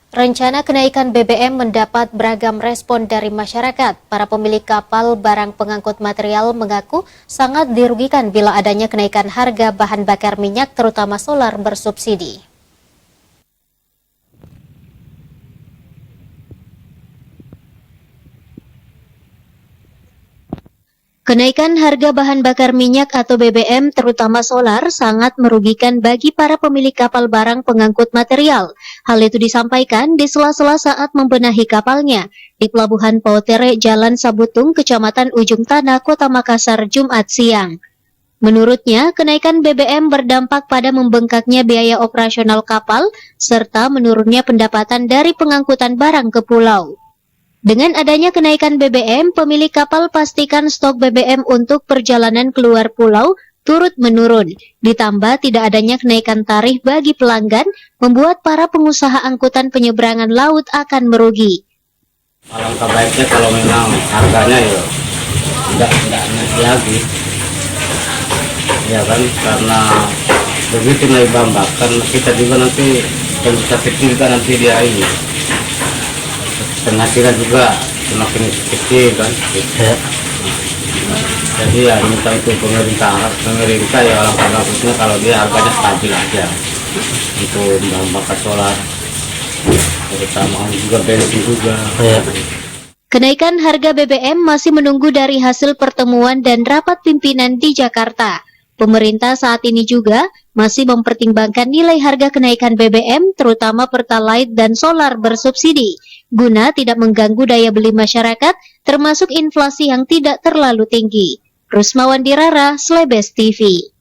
Rencana kenaikan BBM mendapat beragam respon dari masyarakat. Para pemilik kapal barang pengangkut material mengaku sangat dirugikan bila adanya kenaikan harga bahan bakar minyak terutama solar bersubsidi. Kenaikan harga bahan bakar minyak atau BBM terutama solar sangat merugikan bagi para pemilik kapal barang pengangkut material. Hal itu disampaikan di sela-sela saat membenahi kapalnya di Pelabuhan Pautere, Jalan Sabutung, Kecamatan Ujung Tanah, Kota Makassar, Jumat siang. Menurutnya, kenaikan BBM berdampak pada membengkaknya biaya operasional kapal serta menurunnya pendapatan dari pengangkutan barang ke pulau. Dengan adanya kenaikan BBM, pemilik kapal pastikan stok BBM untuk perjalanan keluar pulau turut menurun. Ditambah tidak adanya kenaikan tarif bagi pelanggan, membuat para pengusaha angkutan penyeberangan laut akan merugi. Alangkah baiknya kalau memang harganya ya tidak naik lagi, ya kan, karena begitu naik bahan bakar kita juga nanti kita kecil kan nanti dia ini penghasilan juga semakin kecil kan. Jadi ya minta itu pemerintah ya alangkah bagusnya kalau dia harganya stabil aja untuk bahan bakar solar, terutama juga bensin juga. Kenaikan harga BBM masih menunggu dari hasil pertemuan dan rapat pimpinan di Jakarta. Pemerintah saat ini juga masih mempertimbangkan nilai harga kenaikan BBM terutama Pertalite dan solar bersubsidi, guna tidak mengganggu daya beli masyarakat termasuk inflasi yang tidak terlalu tinggi. Rusmawan Dirara, Slebes TV.